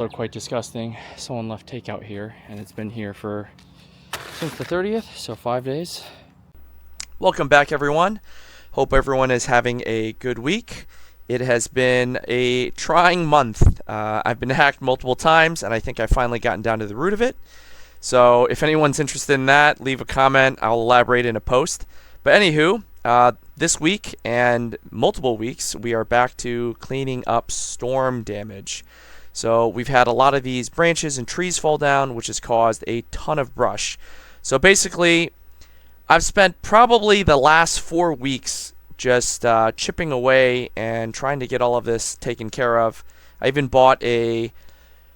Are quite disgusting. Someone left takeout here, and it's been here since the 30th, so 5 days. Welcome back, everyone. Hope everyone is having a good week. It has been a trying month. I've been hacked multiple times, and I think I've finally gotten down to the root of it. So if anyone's interested in that, leave a comment. I'll elaborate in a post. But anywho, this week and multiple weeks, we are back to cleaning up storm damage. So we've had a lot of these branches and trees fall down, which has caused a ton of brush. So basically, I've spent probably the last 4 weeks just chipping away and trying to get all of this taken care of. I even bought a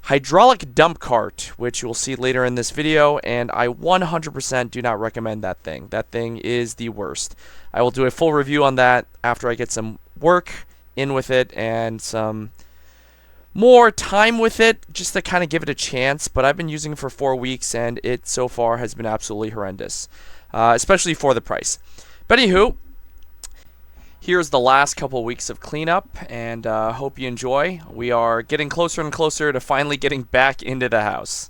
hydraulic dump cart, which you'll see later in this video, and I 100% do not recommend that thing. That thing is the worst. I will do a full review on that after I get some work in with it and some more time with it, just to kind of give it a chance. But I've been using it for 4 weeks, and it so far has been absolutely horrendous, especially for the price. But anywho, here's the last couple weeks of cleanup, and hope you enjoy. We are getting closer and closer to finally getting back into the house.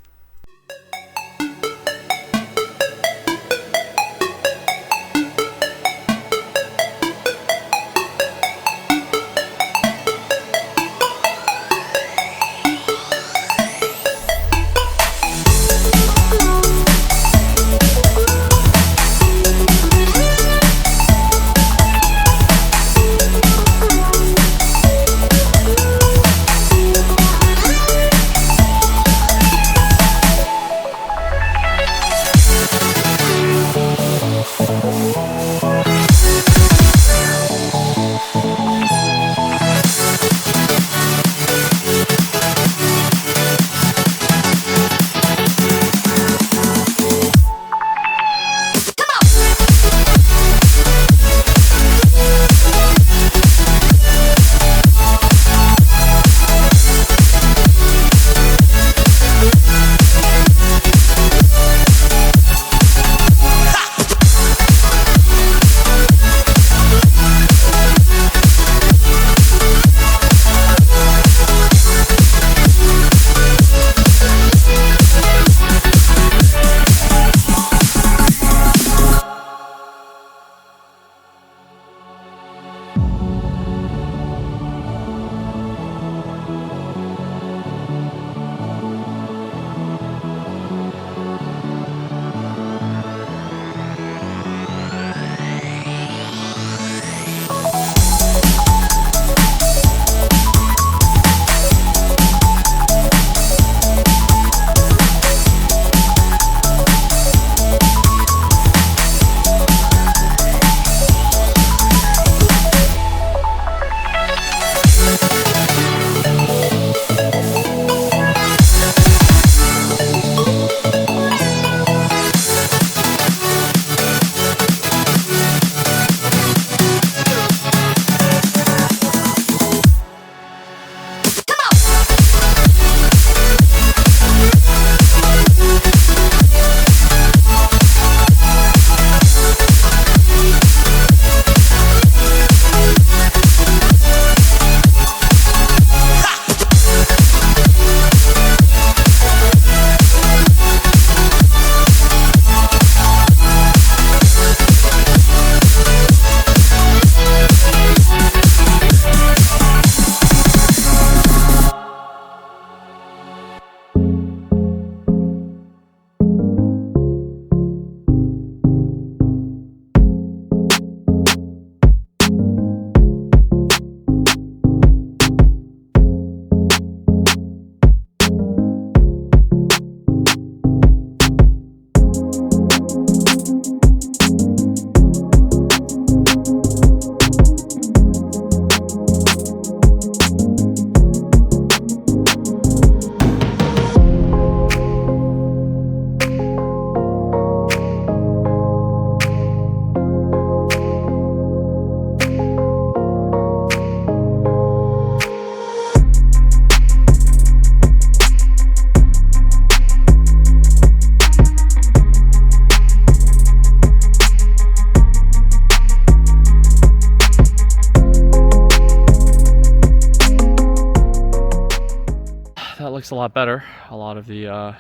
looks a lot better. A lot of the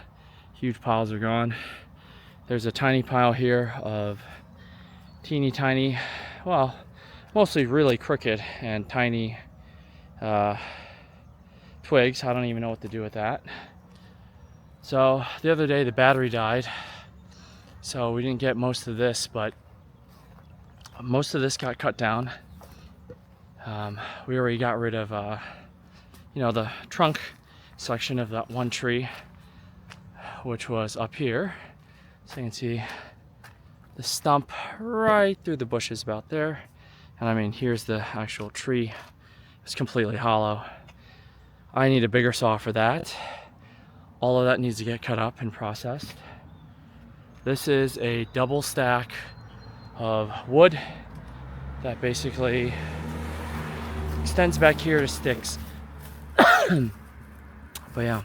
huge piles are gone. There's a tiny pile here of teeny tiny, well, mostly really crooked and tiny twigs. I don't even know what to do with that. So the other day the battery died, so we didn't get most of this, but most of this got cut down. We already got rid of the trunk section of that one tree, which was up here. So you can see the stump right through the bushes about there. And I mean, here's the actual tree. It's completely hollow. I need a bigger saw for that. All of that needs to get cut up and processed. This is a double stack of wood that basically extends back here to sticks. But yeah,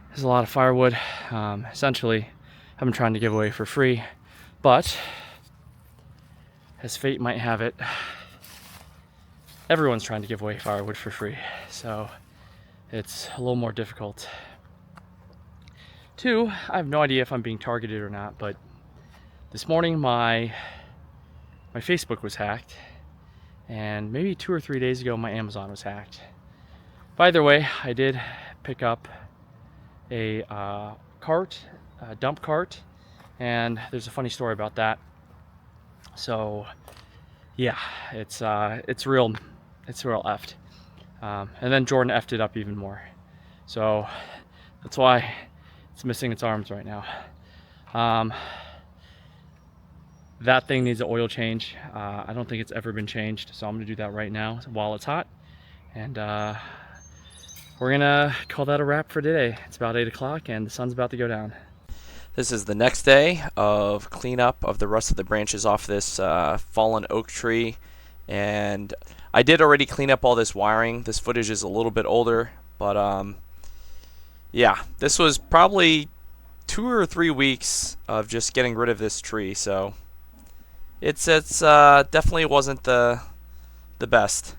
there's a lot of firewood. Essentially, I've been trying to give away for free, but as fate might have it, everyone's trying to give away firewood for free, so it's a little more difficult. Two, I have no idea if I'm being targeted or not, but this morning my Facebook was hacked, and maybe 2 or 3 days ago my Amazon was hacked. But either way, I did pick up a dump cart, and there's a funny story about that. So yeah, it's real effed. And then Jordan effed it up even more. So that's why it's missing its arms right now. That thing needs an oil change. I don't think it's ever been changed, so I'm gonna do that right now while it's hot. And we're gonna call that a wrap for today. It's about 8 o'clock and the sun's about to go down. This is the next day of cleanup of the rest of the branches off this fallen oak tree. And I did already clean up all this wiring. This footage is a little bit older, but yeah, this was probably 2 or 3 weeks of just getting rid of this tree. So it's definitely wasn't the best.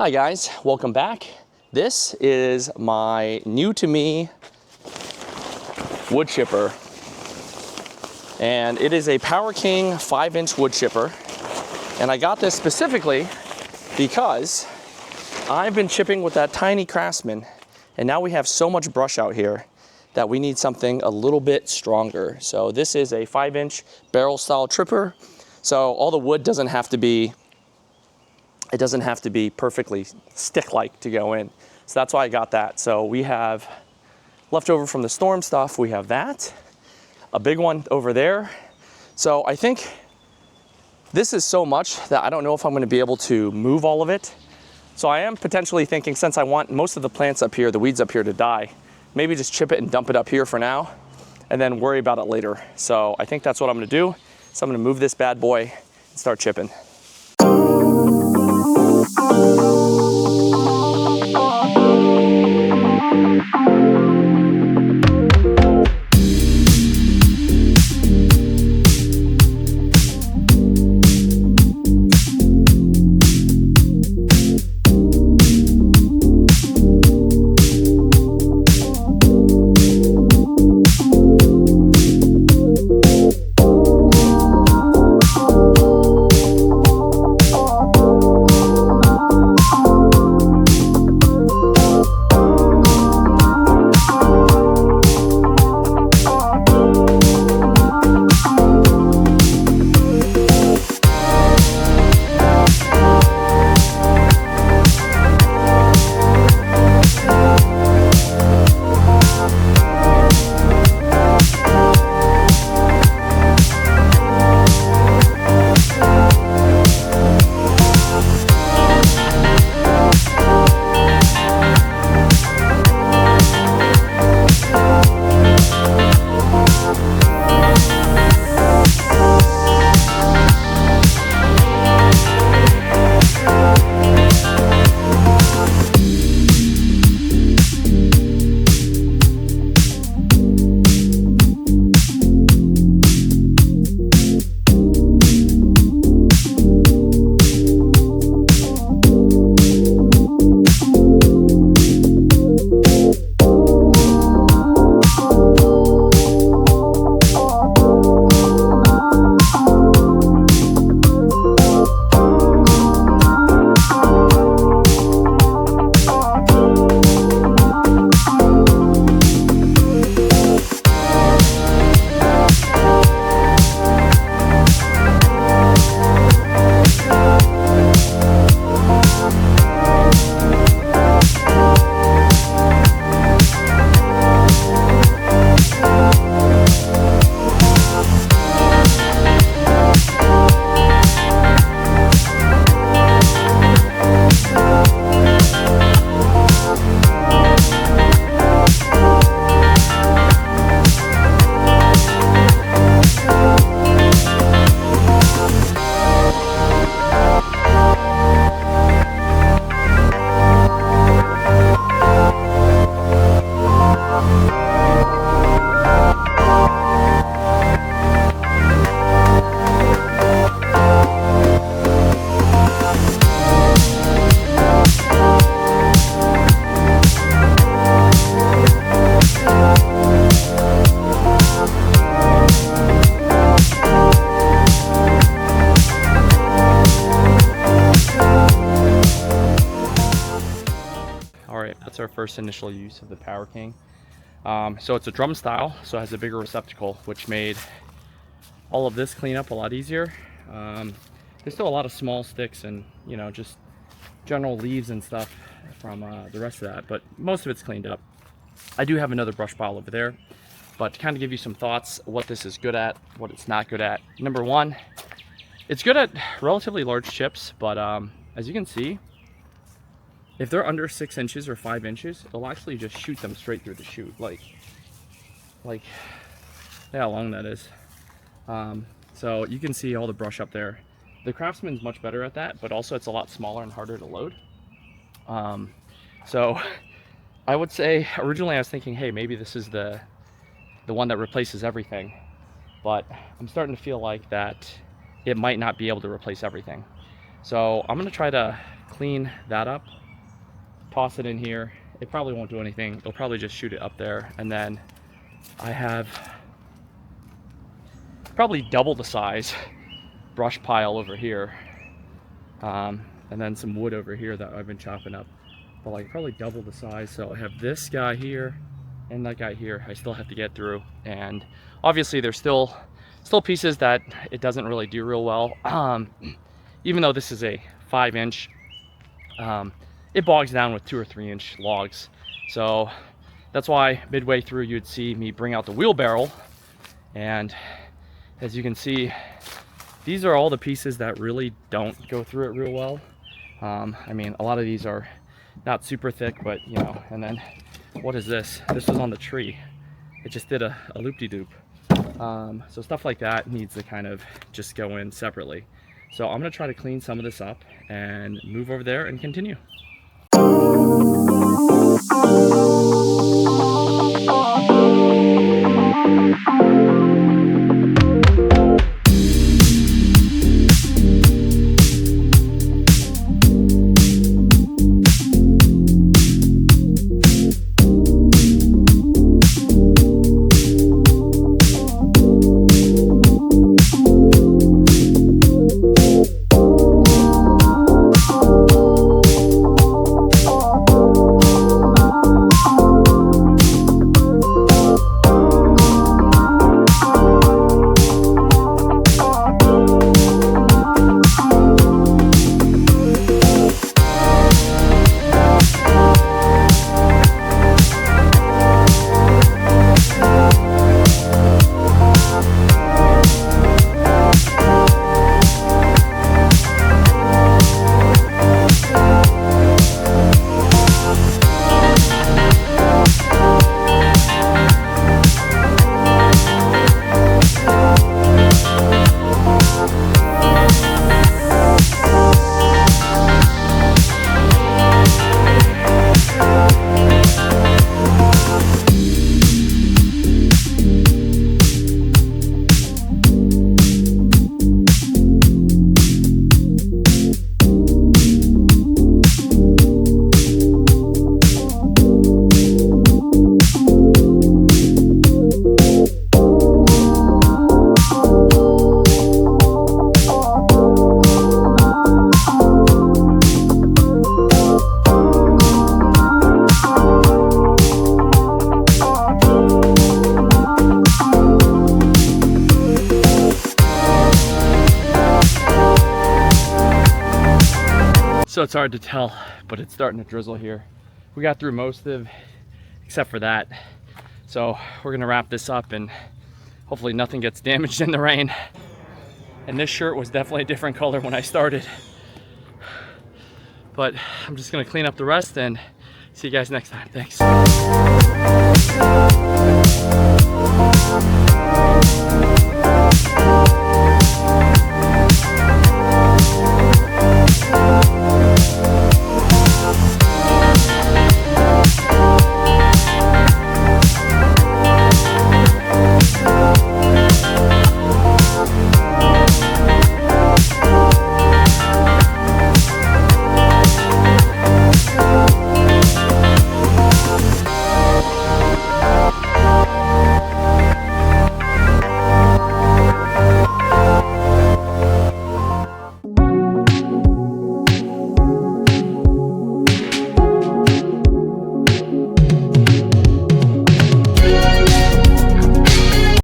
Hi guys, welcome back. This is my new to me wood chipper. And it is a Power King 5-inch wood chipper. And I got this specifically because I've been chipping with that tiny Craftsman, and now we have so much brush out here that we need something a little bit stronger. So this is a 5-inch barrel style chipper. So all the wood doesn't have to be perfectly stick-like to go in. So that's why I got that. So we have leftover from the storm stuff, we have that, a big one over there. So I think this is so much that I don't know if I'm gonna be able to move all of it. So I am potentially thinking, since I want most of the plants up here, the weeds up here to die, maybe just chip it and dump it up here for now and then worry about it later. So I think that's what I'm gonna do. So I'm gonna move this bad boy and start chipping. That's our first initial use of the Power King. So it's a drum style, so it has a bigger receptacle, which made all of this cleanup a lot easier. There's still a lot of small sticks and, you know, just general leaves and stuff from the rest of that, but most of it's cleaned up. I do have another brush pile over there, but to kind of give you some thoughts, what this is good at, what it's not good at. Number one, it's good at relatively large chips, but as you can see, if they're under 6 inches or 5 inches, it'll actually just shoot them straight through the chute. Like how long that is. So you can see all the brush up there. The Craftsman's much better at that, but also it's a lot smaller and harder to load. So I would say originally I was thinking, hey, maybe this is the one that replaces everything, but I'm starting to feel like that it might not be able to replace everything. So I'm gonna try to clean that up, toss it in here. It probably won't do anything. It'll probably just shoot it up there. And then I have probably double the size brush pile over here. And then some wood over here that I've been chopping up. But like probably double the size. So I have this guy here and that guy here I still have to get through. And obviously there's still pieces that it doesn't really do real well. Even though this is a 5-inch, it bogs down with 2 or 3-inch logs. So that's why midway through you'd see me bring out the wheelbarrow, and as you can see, these are all the pieces that really don't go through it real well. I mean, a lot of these are not super thick, but you know. And then what is this? This was on the tree. It just did a loop-de-doop. So stuff like that needs to kind of just go in separately. So I'm gonna try to clean some of this up and move over there and continue. So it's hard to tell, but it's starting to drizzle here. We got through most of, except for that. So we're gonna wrap this up and hopefully nothing gets damaged in the rain. And this shirt was definitely a different color when I started. But I'm just gonna clean up the rest and see you guys next time. Thanks.